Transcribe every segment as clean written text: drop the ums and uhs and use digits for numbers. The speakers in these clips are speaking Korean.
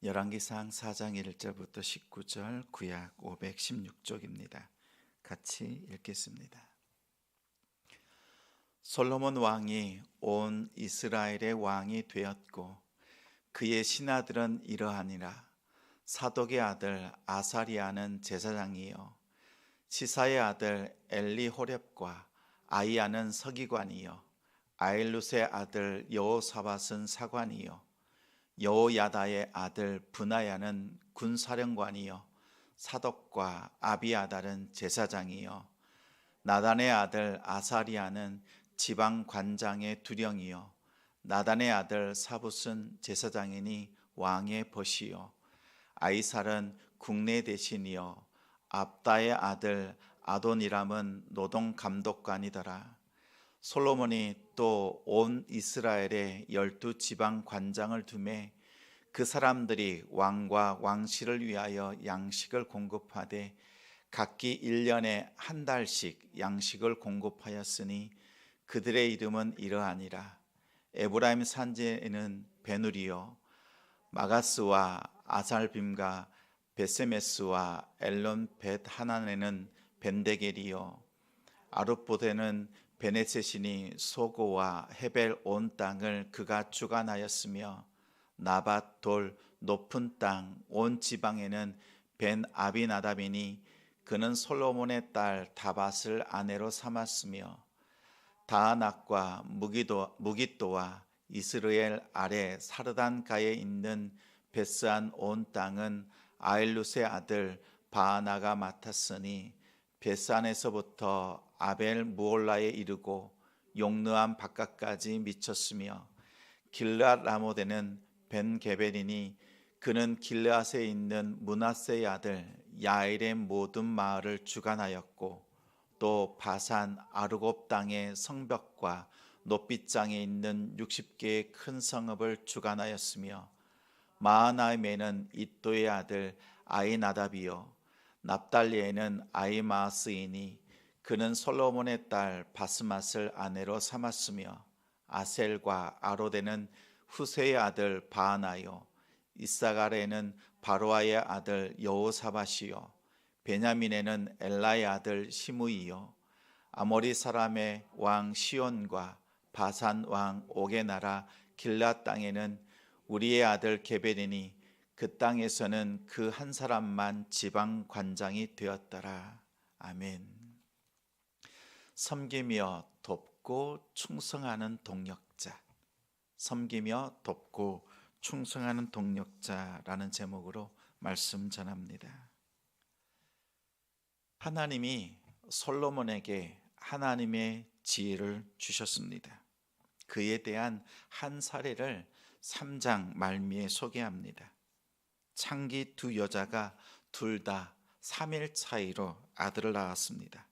열왕기상 4장 1절부터 19절 구약 516쪽입니다. 같이 읽겠습니다. 솔로몬 왕이 온 이스라엘의 왕이 되었고 그의 신하들은 이러하니라. 사독의 아들 아사리아는 제사장이요 시사의 아들 엘리호렙과 아이야는 서기관이요 아일룻의 아들 여호사밧은 사관이요 여호야다의 아들 브나야는 군사령관이요 사독과 아비아달은 제사장이요 나단의 아들 아사리아는 지방관장의 두령이요 나단의 아들 사붓은 제사장이니 왕의 벗이요 아이살은 국내 대신이요 압다의 아들 아도니람은 노동감독관이더라. 솔로몬이 또 온 이스라엘에 12지방 관장을 두매 그 사람들이 왕과 왕실을 위하여 양식을 공급하되 각기 1년에 한 달씩 양식을 공급하였으니 그들의 이름은 이러하니라. 에브라임 산지에는 베누리요 마가스와 아살빔과 베세메스와 엘론 벳 하난에는 벤데겔이요 아룻보데는 베네셋이니 소고와 헤벨 온 땅을 그가 주관하였으며 나밧 돌 높은 땅 온 지방에는 벤 아비나답이니 그는 솔로몬의 딸 다밧을 아내로 삼았으며 다아낙과 무깃도와 이스라엘 아래 사르단가에 있는 베스안 온 땅은 아일룻의 아들 바하나가 맡았으니 베스안에서부터 아벨 무올라에 이르고 용르암 바깥까지 미쳤으며 길르앗 라모데는 벤게벨이니 그는 길르앗에 있는 므낫세의 아들 야일의 모든 마을을 주관하였고 또 바산 아르곱 땅의 성벽과 높빗장에 있는 60개의 큰 성읍을 주관하였으며 마하나임에는 이또의 아들 아이나답이요 납달리에는 아이마스이니 그는 솔로몬의 딸 바스맛을 아내로 삼았으며 아셀과 아로데는 후세의 아들 바하나요 이사갈에는 바로아의 아들 여호사밧이요 베냐민에는 엘라의 아들 시므이요 아모리 사람의 왕 시온과 바산 왕 옥의 나라 길앗 땅에는 우리의 아들 게벨이니 그 땅에서는 그 한 사람만 지방 관장이 되었더라. 아멘. 섬기며 돕고 충성하는 동력자. 섬기며 돕고 충성하는 동력자라는 제목으로 말씀 전합니다. 하나님이 솔로몬에게 하나님의 지혜를 주셨습니다. 그에 대한 한 사례를 3장 말미에 소개합니다. 창기 두 여자가 둘 다 3일 차이로 아들을 낳았습니다.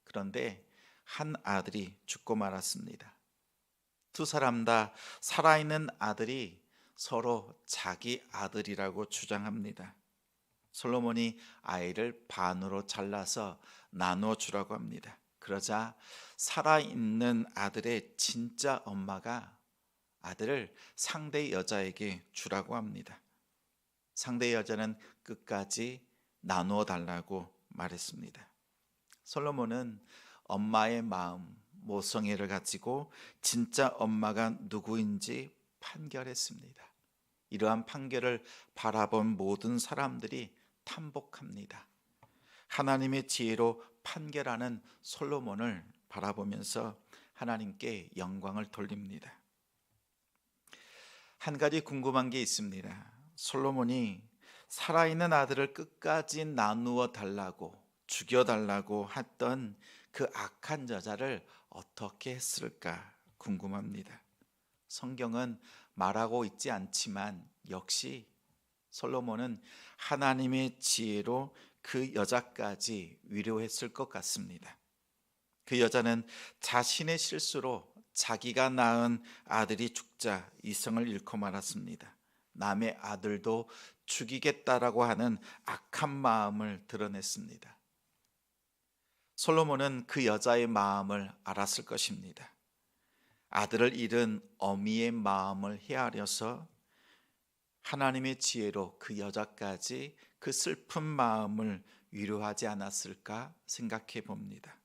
그런데 한 아들이 죽고 말았습니다. 두 사람 다 살아있는 아들이 서로 자기 아들이라고 주장합니다. 솔로몬이 아이를 반으로 잘라서 나누어 주라고 합니다. 그러자 살아있는 아들의 진짜 엄마가 아들을 상대 여자에게 주라고 합니다. 상대 여자는 끝까지 나누어 달라고 말했습니다. 솔로몬은 엄마의 마음, 모성애를 가지고 진짜 엄마가 누구인지 판결했습니다. 이러한 판결을 바라본 모든 사람들이 탐복합니다. 하나님의 지혜로 판결하는 솔로몬을 바라보면서 하나님께 영광을 돌립니다. 한 가지 궁금한 게 있습니다. 솔로몬이 살아있는 아들을 끝까지 나누어 달라고 죽여달라고 했던 그 악한 여자를 어떻게 했을까 궁금합니다. 성경은 말하고 있지 않지만 역시 솔로몬은 하나님의 지혜로 그 여자까지 위로했을 것 같습니다. 그 여자는 자신의 실수로 자기가 낳은 아들이 죽자 이성을 잃고 말았습니다. 남의 아들도 죽이겠다라고 하는 악한 마음을 드러냈습니다. 솔로몬은 그 여자의 마음을 알았을 것입니다. 아들을 잃은 어미의 마음을 헤아려서 하나님의 지혜로 그 여자까지 그 슬픈 마음을 위로하지 않았을까 생각해 봅니다.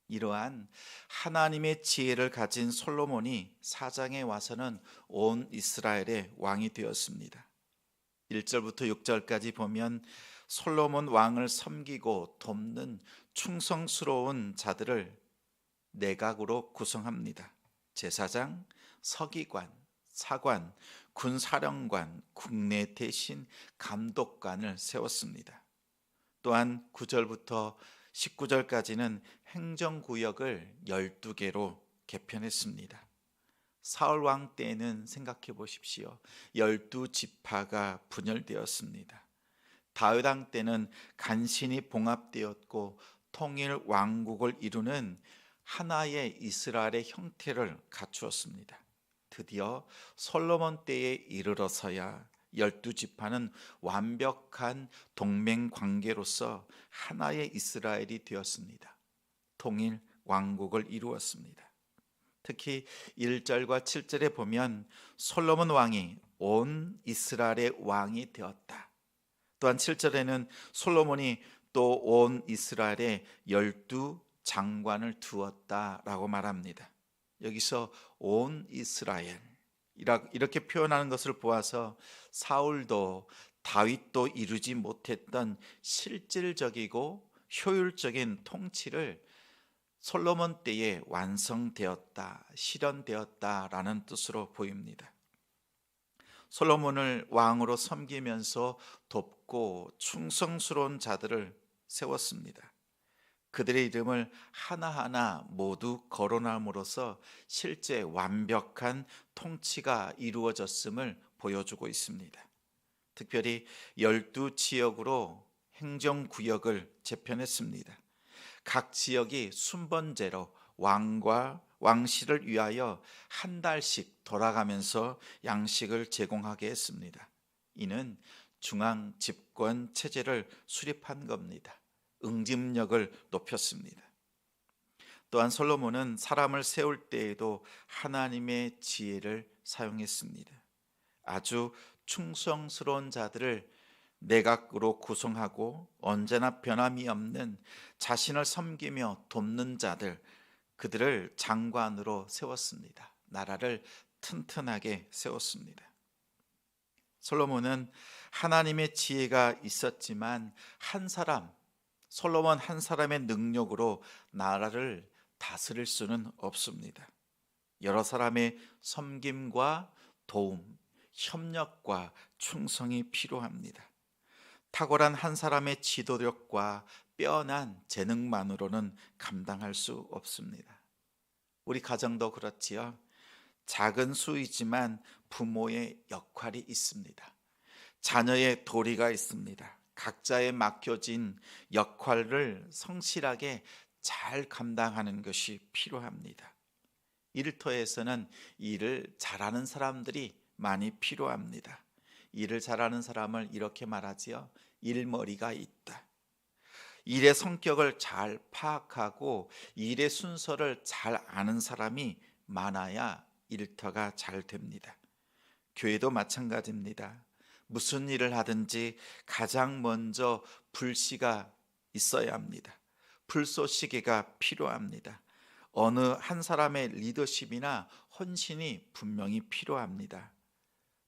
이러한 하나님의 지혜를 가진 솔로몬이 사장에 와서는 온 이스라엘의 왕이 되었습니다. 1절부터 6절까지 보면 솔로몬 왕을 섬기고 돕는 충성스러운 자들을 내각으로 구성합니다. 제사장, 서기관, 사관, 군사령관, 국내 대신 감독관을 세웠습니다. 또한 9절부터 19절까지는 행정구역을 12개로 개편했습니다. 사울 왕 때에는 생각해 보십시오. 12지파가 분열되었습니다. 다윗 왕 때는 간신히 봉합되었고 통일 왕국을 이루는 하나의 이스라엘의 형태를 갖추었습니다. 드디어 솔로몬 때에 이르러서야 12지파는 완벽한 동맹 관계로서 하나의 이스라엘이 되었습니다. 통일 왕국을 이루었습니다. 특히 1절과 7절에 보면 솔로몬 왕이 온 이스라엘의 왕이 되었다. 또한 7절에는 솔로몬이 또 온 이스라엘에 12장관을 두었다라고 말합니다. 여기서 온 이스라엘 이렇게 표현하는 것을 보아서 사울도 다윗도 이루지 못했던 실질적이고 효율적인 통치를 솔로몬 때에 완성되었다, 실현되었다라는 뜻으로 보입니다. 솔로몬을 왕으로 섬기면서 돕고 충성스러운 자들을 세웠습니다. 그들의 이름을 하나하나 모두 거론함으로써 실제 완벽한 통치가 이루어졌음을 보여주고 있습니다. 특별히 12지역으로 행정구역을 재편했습니다. 각 지역이 순번제로 왕과 왕실을 위하여 한 달씩 돌아가면서 양식을 제공하게 했습니다. 이는 중앙 집권 체제를 수립한 겁니다. 응집력을 높였습니다. 또한 솔로몬은 사람을 세울 때에도 하나님의 지혜를 사용했습니다. 아주 충성스러운 자들을 내각으로 구성하고 언제나 변함이 없는 자신을 섬기며 돕는 자들, 그들을 장관으로 세웠습니다. 나라를 튼튼하게 세웠습니다. 솔로몬은 하나님의 지혜가 있었지만 솔로몬 한 사람의 능력으로 나라를 다스릴 수는 없습니다. 여러 사람의 섬김과 도움, 협력과 충성이 필요합니다. 탁월한 한 사람의 지도력과 빼어난 재능만으로는 감당할 수 없습니다. 우리 가정도 그렇지요. 작은 수이지만 부모의 역할이 있습니다. 자녀의 도리가 있습니다. 각자의 맡겨진 역할을 성실하게 잘 감당하는 것이 필요합니다. 일터에서는 일을 잘하는 사람들이 많이 필요합니다. 일을 잘하는 사람을 이렇게 말하지요. 일머리가 있다. 일의 성격을 잘 파악하고 일의 순서를 잘 아는 사람이 많아야 일터가 잘 됩니다. 교회도 마찬가지입니다. 무슨 일을 하든지 가장 먼저 불씨가 있어야 합니다. 불쏘시개가 필요합니다. 어느 한 사람의 리더십이나 헌신이 분명히 필요합니다.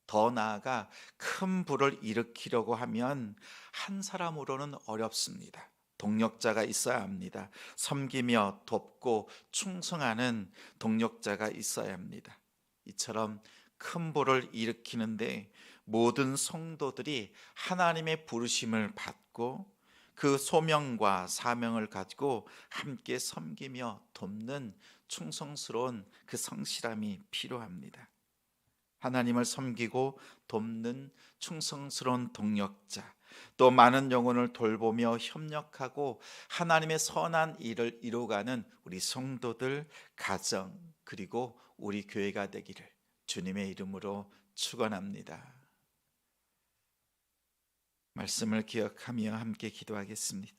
더 나아가 큰 불을 일으키려고 하면 한 사람으로는 어렵습니다. 동력자가 있어야 합니다. 섬기며 돕고 충성하는 동력자가 있어야 합니다. 이처럼 큰 불을 일으키는데 모든 성도들이 하나님의 부르심을 받고 그 소명과 사명을 가지고 함께 섬기며 돕는 충성스러운 그 성실함이 필요합니다. 하나님을 섬기고 돕는 충성스러운 동력자, 또 많은 영혼을 돌보며 협력하고 하나님의 선한 일을 이루어가는 우리 성도들, 가정, 그리고 우리 교회가 되기를 주님의 이름으로 축원합니다. 말씀을 기억하며 함께 기도하겠습니다.